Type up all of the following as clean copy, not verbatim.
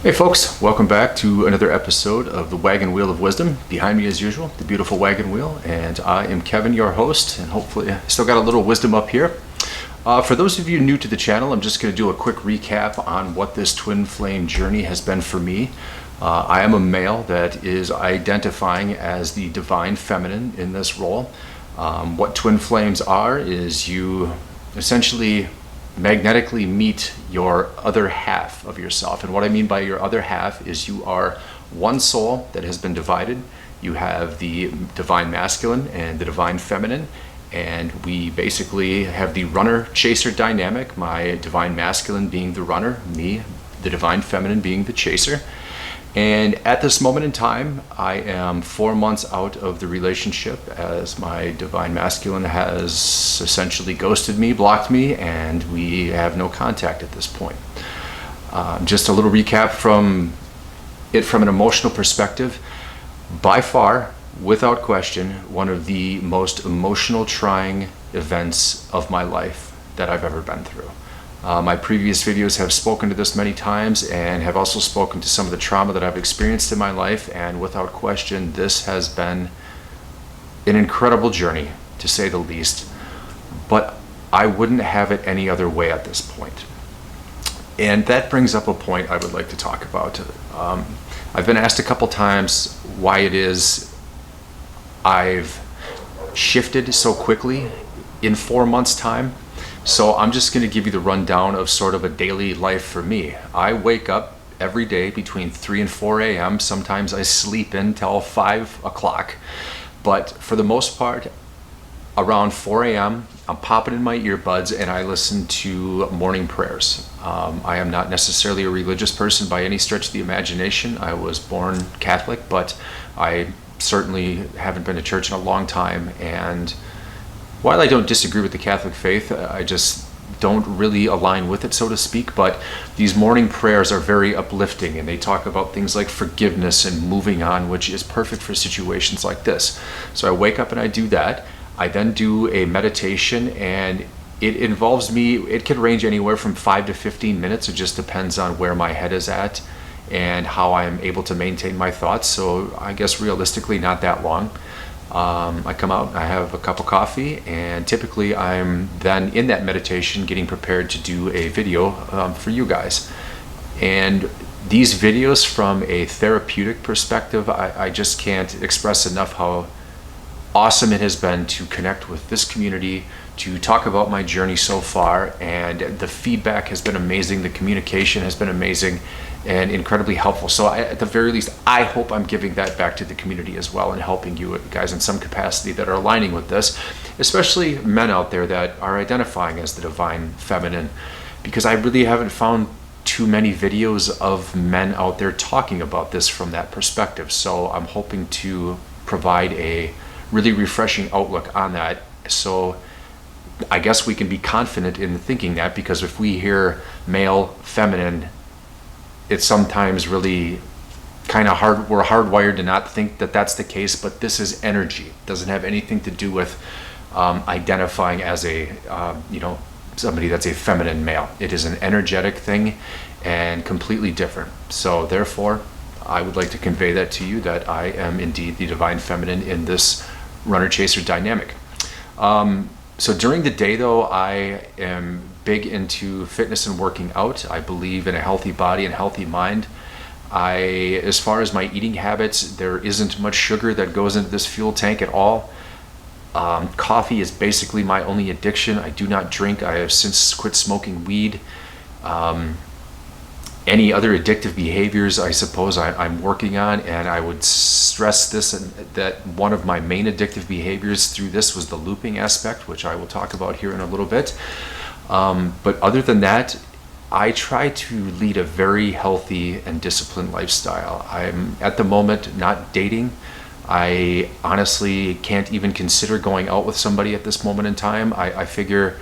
Hey folks, welcome back to another episode of the Wagon Wheel of Wisdom. Behind me as usual, the beautiful wagon wheel, and I am Kevin, your host, and hopefully I still got a little wisdom up here. For those of you new to the channel, I'm just going to do a quick recap on what this twin flame journey has been for me. I am a male that is identifying as the divine feminine in this role. What twin flames are is you essentially magnetically meet your other half of yourself. And what I mean by your other half is you are one soul that has been divided. You have the divine masculine and the divine feminine, and we basically have the runner-chaser dynamic, my divine masculine being the runner, me, the divine feminine, being the chaser. And at this moment in time, I am 4 months out of the relationship, as my divine masculine has essentially ghosted me, blocked me, and we have no contact at this point. Just a little recap from an emotional perspective. By far, without question, one of the most emotional trying events of my life that I've ever been through. My previous videos have spoken to this many times and have also spoken to some of the trauma that I've experienced in my life, and without question, this has been an incredible journey, to say the least, but I wouldn't have it any other way at this point. And that brings up a point I would like to talk about. I've been asked a couple times why it is I've shifted so quickly in 4 months' time. So I'm just going to give you the rundown of sort of a daily life for me. I wake up every day between 3 and 4 a.m. Sometimes I sleep in till 5 o'clock. But for the most part, around 4 a.m., I'm popping in my earbuds and I listen to morning prayers. I am not necessarily a religious person by any stretch of the imagination. I was born Catholic, but I certainly haven't been to church in a long time. And while I don't disagree with the Catholic faith, I just don't really align with it, so to speak. But these morning prayers are very uplifting, and they talk about things like forgiveness and moving on, which is perfect for situations like this. So I wake up and I do that. I then do a meditation, and it involves me. It can range anywhere from 5 to 15 minutes. It just depends on where my head is at and how I'm able to maintain my thoughts. So I guess realistically, not that long. I come out, I have a cup of coffee, and typically I'm then in that meditation getting prepared to do a video for you guys. And these videos, from a therapeutic perspective, I just can't express enough how awesome it has been to connect with this community, to talk about my journey so far, and the feedback has been amazing, the communication has been amazing and incredibly helpful. So at the very least, I hope I'm giving that back to the community as well and helping you guys in some capacity that are aligning with this, especially men out there that are identifying as the divine feminine, because I really haven't found too many videos of men out there talking about this from that perspective. So I'm hoping to provide a really refreshing outlook on that. So I guess we can be confident in thinking that, because if we hear male, feminine, it's sometimes really kind of hard. We're hardwired to not think that that's the case, but this is energy. It doesn't have anything to do with identifying as a, somebody that's a feminine male. It is an energetic thing and completely different. So therefore, I would like to convey that to you, that I am indeed the divine feminine in this runner-chaser dynamic. So during the day, though, I am big into fitness and working out. I believe in a healthy body and healthy mind. As far as my eating habits, there isn't much sugar that goes into this fuel tank at all. Coffee is basically my only addiction. I do not drink. I have since quit smoking weed. Any other addictive behaviors, I suppose I'm working on, and I would stress this, that one of my main addictive behaviors through this was the looping aspect, which I will talk about here in a little bit. But other than that, I try to lead a very healthy and disciplined lifestyle. I'm at the moment not dating. I honestly can't even consider going out with somebody at this moment in time. I figure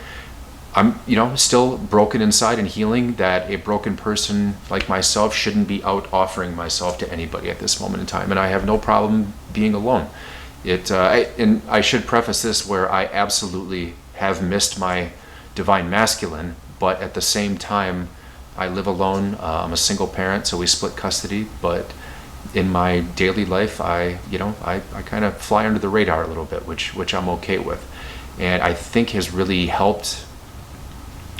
I'm, still broken inside and healing, that a broken person like myself shouldn't be out offering myself to anybody at this moment in time. And I have no problem being alone. And I should preface this where I absolutely have missed my divine masculine, but at the same time, I live alone. I'm a single parent, so we split custody. But in my daily life, I kind of fly under the radar a little bit, which I'm okay with, and I think has really helped.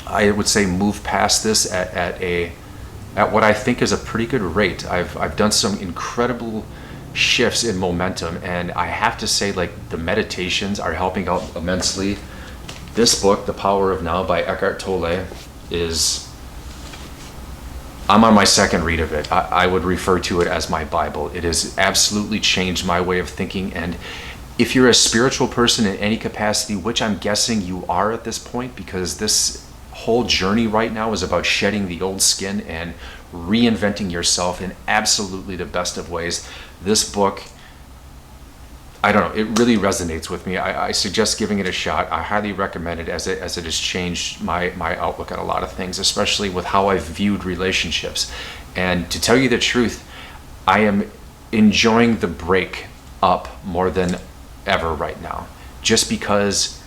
I would say move past this at what I think is a pretty good rate. I've done some incredible shifts in momentum, and I have to say, like, the meditations are helping out immensely. This book, The Power of Now by Eckhart Tolle, I'm on my second read of it. I would refer to it as my Bible. It has absolutely changed my way of thinking, and if you're a spiritual person in any capacity, which I'm guessing you are at this point, because this whole journey right now is about shedding the old skin and reinventing yourself in absolutely the best of ways. This book, I don't know, it really resonates with me. I suggest giving it a shot. I highly recommend it, as it has changed my outlook on a lot of things, especially with how I've viewed relationships. And to tell you the truth, I am enjoying the break up more than ever right now, just because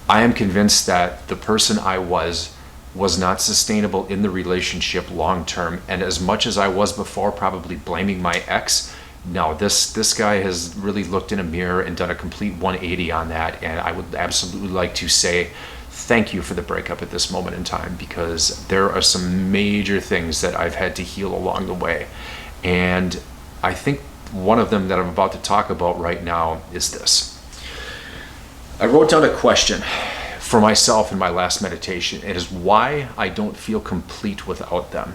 I am convinced that the person I was not sustainable in the relationship long term. And as much as I was before probably blaming my ex, no, this guy has really looked in a mirror and done a complete 180 on that. And I would absolutely like to say thank you for the breakup at this moment in time, because there are some major things that I've had to heal along the way. And I think one of them that I'm about to talk about right now is this. I wrote down a question for myself in my last meditation. It is why I don't feel complete without them.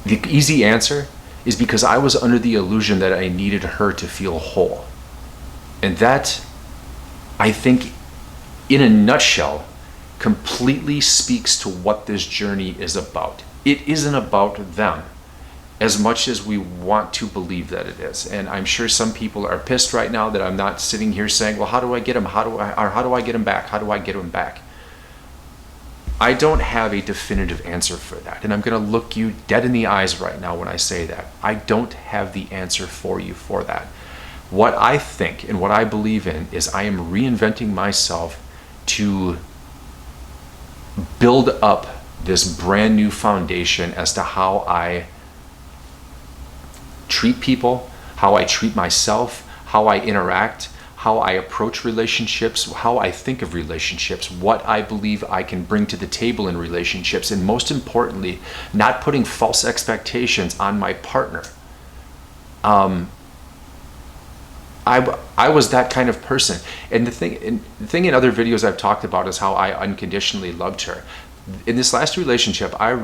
The easy answer is because I was under the illusion that I needed her to feel whole. And that, I think, in a nutshell, completely speaks to what this journey is about. It isn't about them as much as we want to believe that it is. And I'm sure some people are pissed right now that I'm not sitting here saying, well, how do I get him? How do I get him back? How do I get him back? I don't have a definitive answer for that. And I'm going to look you dead in the eyes right now when I say that. I don't have the answer for you for that. What I think and what I believe in is I am reinventing myself to build up this brand new foundation as to how I treat people, how I treat myself, how I interact, how I approach relationships, how I think of relationships, what I believe I can bring to the table in relationships, and most importantly, not putting false expectations on my partner. I was that kind of person. And the thing in other videos I've talked about is how I unconditionally loved her. In this last relationship, I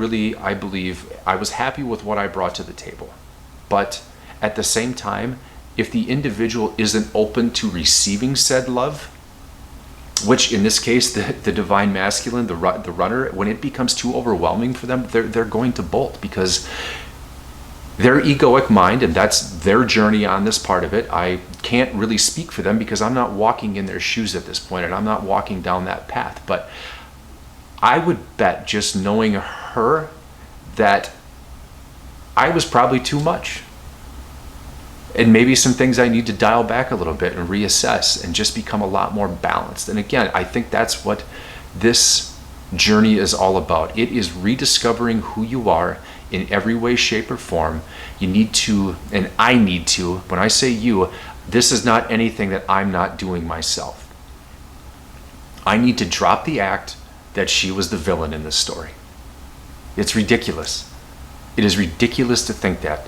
believe I was happy with what I brought to the table. But at the same time, if the individual isn't open to receiving said love, which in this case, the divine masculine, the runner, when it becomes too overwhelming for them, they're going to bolt, because their egoic mind, and that's their journey on this part of it. I can't really speak for them because I'm not walking in their shoes at this point, and I'm not walking down that path. But I would bet, just knowing her, that I was probably too much. And maybe some things I need to dial back a little bit and reassess and just become a lot more balanced. And again, I think that's what this journey is all about. It is rediscovering who you are in every way, shape, or form. You need to, and I need to, when I say you, this is not anything that I'm not doing myself. I need to drop the act that she was the villain in this story. It's ridiculous. It is ridiculous to think that.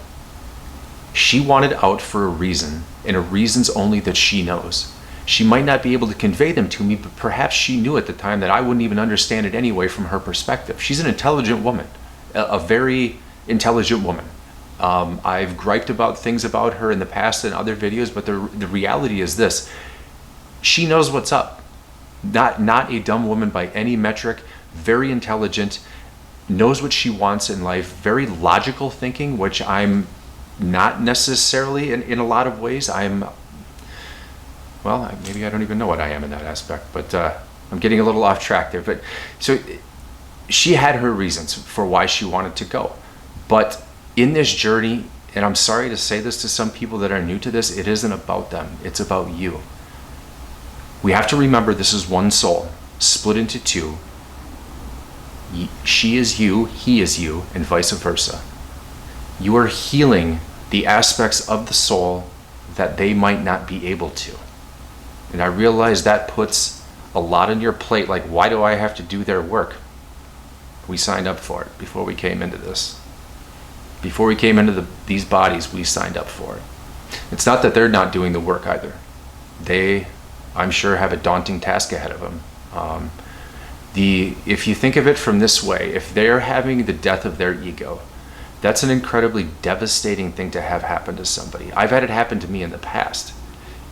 She wanted out for a reason, and a reason's only that she knows. She might not be able to convey them to me, but perhaps she knew at the time that I wouldn't even understand it anyway from her perspective. She's an intelligent woman, a very intelligent woman. I've griped about things about her in the past in other videos, but the reality is this. She knows what's up. Not a dumb woman by any metric, very intelligent, knows what she wants in life, very logical thinking, which I'm not necessarily in a lot of ways. Maybe I don't even know what I am in that aspect, but I'm getting a little off track there. But so she had her reasons for why she wanted to go. But in this journey, and I'm sorry to say this to some people that are new to this, it isn't about them, it's about you. We have to remember this is one soul split into two, She is you, he is you, and vice versa. You are healing the aspects of the soul that they might not be able to. And I realize that puts a lot on your plate. Like, why do I have to do their work? We signed up for it before we came into this. Before we came into these bodies, we signed up for it. It's not that they're not doing the work either. They, I'm sure, have a daunting task ahead of them. If you think of it from this way, if they're having the death of their ego, that's an incredibly devastating thing to have happen to somebody. I've had it happen to me in the past.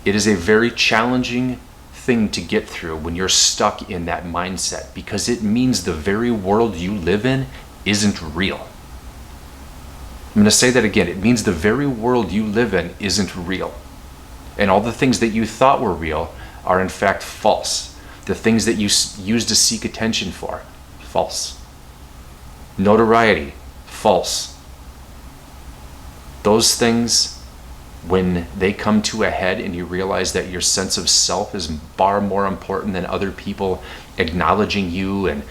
It is a very challenging thing to get through when you're stuck in that mindset, because it means the very world you live in isn't real. I'm going to say that again. It means the very world you live in isn't real. And all the things that you thought were real are in fact false. The things that you used to seek attention for, false. Notoriety, false. Those things, when they come to a head and you realize that your sense of self is far more important than other people acknowledging you and,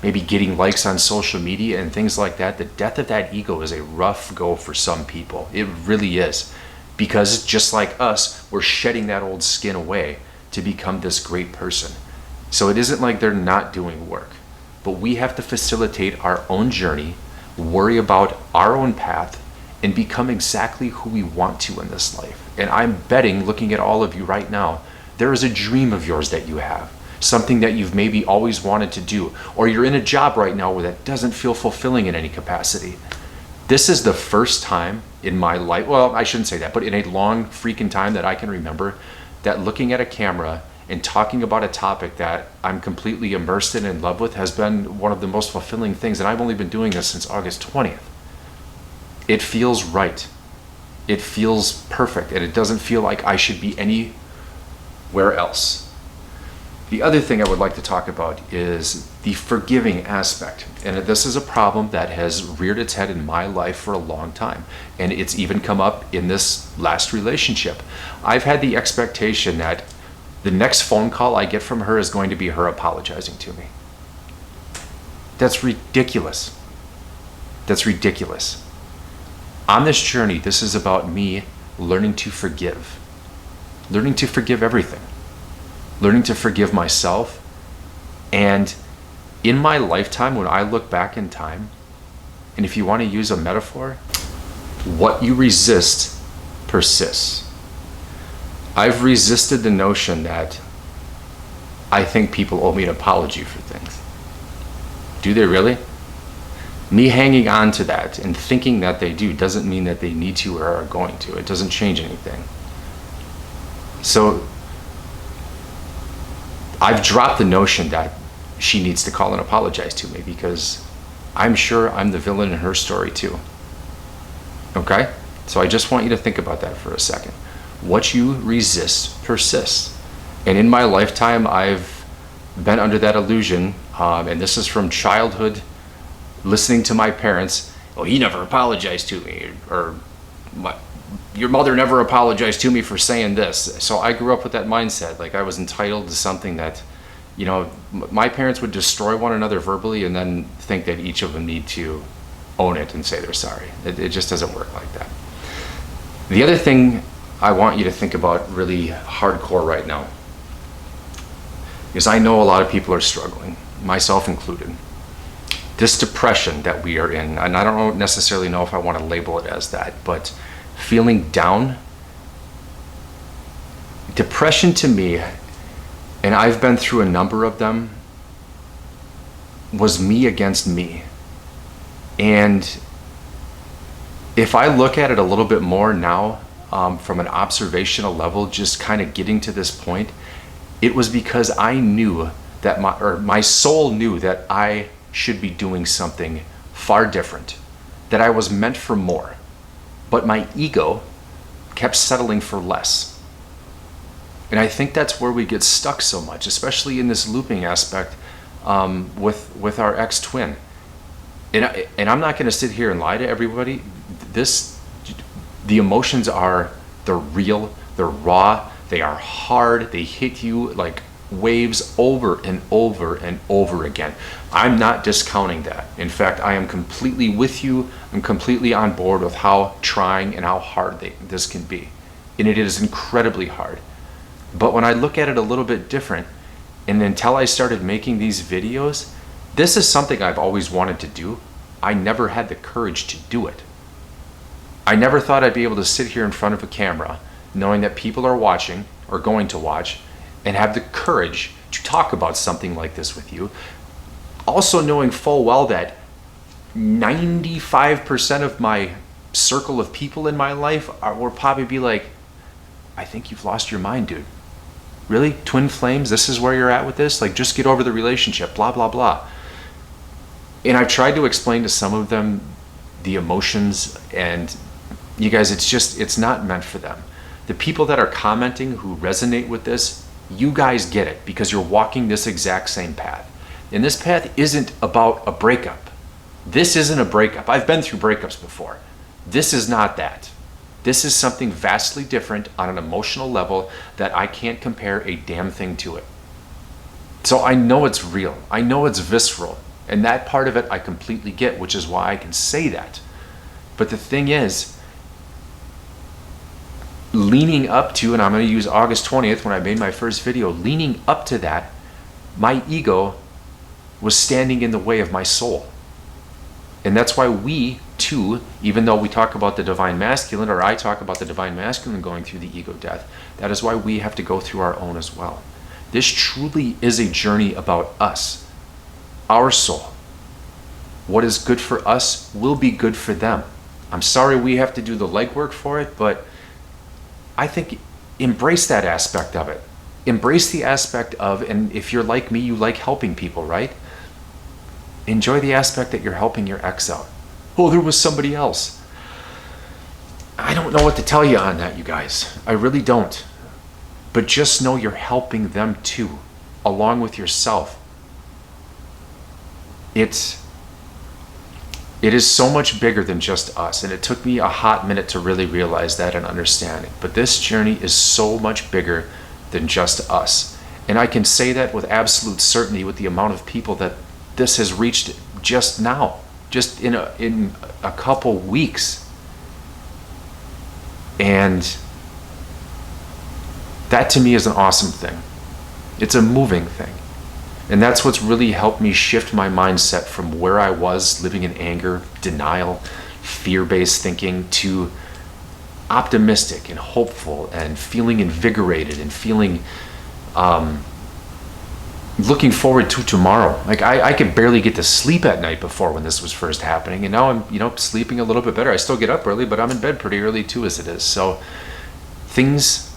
maybe getting likes on social media and things like that, the death of that ego is a rough go for some people. It really is. Because just like us, we're shedding that old skin away to become this great person. So it isn't like they're not doing work, but we have to facilitate our own journey, worry about our own path, and become exactly who we want to in this life. And I'm betting, looking at all of you right now, there is a dream of yours that you have, something that you've maybe always wanted to do, or you're in a job right now where that doesn't feel fulfilling in any capacity. This is the first time in my life, well, I shouldn't say that, but in a long freaking time that I can remember, that looking at a camera and talking about a topic that I'm completely immersed in and in love with has been one of the most fulfilling things. And I've only been doing this since August 20th. It feels right. It feels perfect, and it doesn't feel like I should be anywhere else. The other thing I would like to talk about is the forgiving aspect. And this is a problem that has reared its head in my life for a long time. And it's even come up in this last relationship. I've had the expectation that the next phone call I get from her is going to be her apologizing to me. That's ridiculous. That's ridiculous. On this journey, this is about me learning to forgive. Learning to forgive everything. Learning to forgive myself. And in my lifetime, when I look back in time, and if you want to use a metaphor, what you resist persists. I've resisted the notion that I think people owe me an apology for things. Do they really? Me hanging on to that and thinking that they do doesn't mean that they need to or are going to. It doesn't change anything. So I've dropped the notion that she needs to call and apologize to me, because I'm sure I'm the villain in her story too. Okay? So I just want you to think about that for a second. What you resist persists. And in my lifetime, I've been under that illusion, and this is from childhood, listening to my parents, "Oh, he never apologized to me," or "Your mother never apologized to me for saying this." So I grew up with that mindset, like I was entitled to something that, my parents would destroy one another verbally and then think that each of them need to own it and say they're sorry. It just doesn't work like that. The other thing I want you to think about really hardcore right now is, I know a lot of people are struggling, myself included. This depression that we are in, and I don't necessarily know if I want to label it as that, but feeling down. Depression to me, and I've been through a number of them, was me against me. And if I look at it a little bit more now, from an observational level, just kind of getting to this point, it was because I knew that my soul knew that I should be doing something far different, that I was meant for more, but my ego kept settling for less. And I think that's where we get stuck so much, especially in this looping aspect, with our ex-twin. And I'm not going to sit here and lie to everybody. The emotions they're real, they're raw, they are hard, they hit you like waves over and over and over again. I'm not discounting that. In fact, I am completely with you. I'm completely on board with how trying and how hard this can be. And it is incredibly hard. But when I look at it a little bit different, and until I started making these videos, this is something I've always wanted to do. I never had the courage to do it. I never thought I'd be able to sit here in front of a camera, knowing that people are watching or going to watch, and have the courage to talk about something like this with you. Also knowing full well that 95% of my circle of people in my life will probably be like, I think you've lost your mind, dude. Really? Twin flames? This is where you're at with this? Like, just get over the relationship, blah, blah, blah. And I've tried to explain to some of them the emotions, and you guys, it's not meant for them. The people that are commenting who resonate with this, you guys get it because you're walking this exact same path. And this path isn't about a breakup. This isn't a breakup. I've been through breakups before. This is not that. This is something vastly different on an emotional level that I can't compare a damn thing to it. So I know it's real. I know it's visceral. And that part of it I completely get, which is why I can say that. But the thing is, leaning up to, and I'm going to use August 20th when I made my first video, leaning up to that, my ego was standing in the way of my soul. And that's why we too, even though we talk about the divine masculine, or I talk about the divine masculine going through the ego death, that is why we have to go through our own as well. This truly is a journey about us, our soul. What is good for us will be good for them. I'm sorry we have to do the legwork for it, but I think embrace that aspect of it. Embrace the aspect of, and if you're like me, you like helping people, right? Enjoy the aspect that you're helping your ex out. Oh, there was somebody else. I don't know what to tell you on that, you guys. I really don't. But just know you're helping them too, along with yourself. It is so much bigger than just us, and it took me a hot minute to really realize that and understand it. But this journey is so much bigger than just us. And I can say that with absolute certainty with the amount of people that this has reached just now, just in a couple weeks. And that to me is an awesome thing. It's a moving thing. And that's what's really helped me shift my mindset from where I was living in anger, denial, fear-based thinking to optimistic and hopeful and feeling invigorated and feeling looking forward to tomorrow. Like I could barely get to sleep at night before when this was first happening, and now I'm sleeping a little bit better. I still get up early, but I'm in bed pretty early too as it is. So things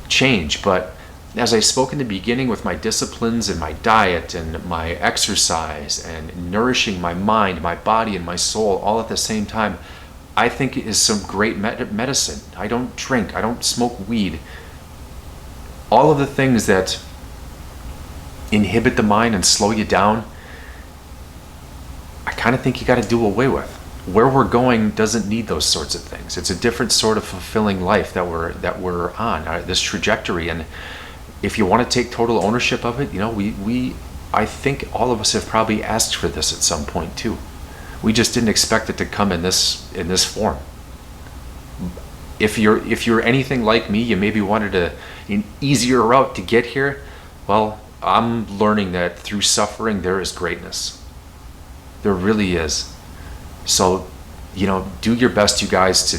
change, but as I spoke in the beginning with my disciplines and my diet and my exercise and nourishing my mind, my body, and my soul all at the same time, I think it is some great medicine. I don't drink, I don't smoke weed. All of the things that inhibit the mind and slow you down, I kind of think you got to do away with. Where we're going doesn't need those sorts of things. It's a different sort of fulfilling life that we're on, this trajectory. And if you want to take total ownership of it, I think all of us have probably asked for this at some point too. We just didn't expect it to come in this form. If you're anything like me, you maybe wanted an easier route to get here. Well, I'm learning that through suffering there is greatness. There really is. So, do your best, you guys,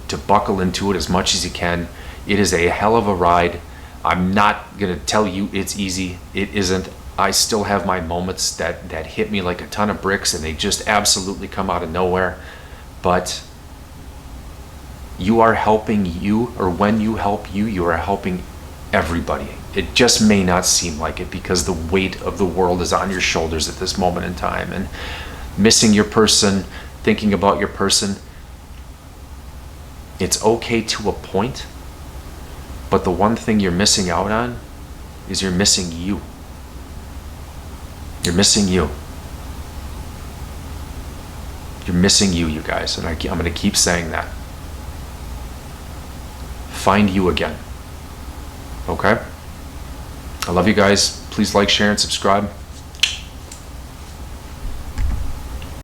to buckle into it as much as you can. It is a hell of a ride. I'm not gonna tell you it's easy. It isn't. I still have my moments that hit me like a ton of bricks, and they just absolutely come out of nowhere. But you are helping you, or when you help you, you are helping everybody. It just may not seem like it because the weight of the world is on your shoulders at this moment in time, and missing your person, thinking about your person, it's okay to a point, but the one thing you're missing out on is you're missing you. You're missing you. You're missing you, you guys, and I'm going to keep saying that. Find you again. Okay? I love you guys. Please like, share, and subscribe.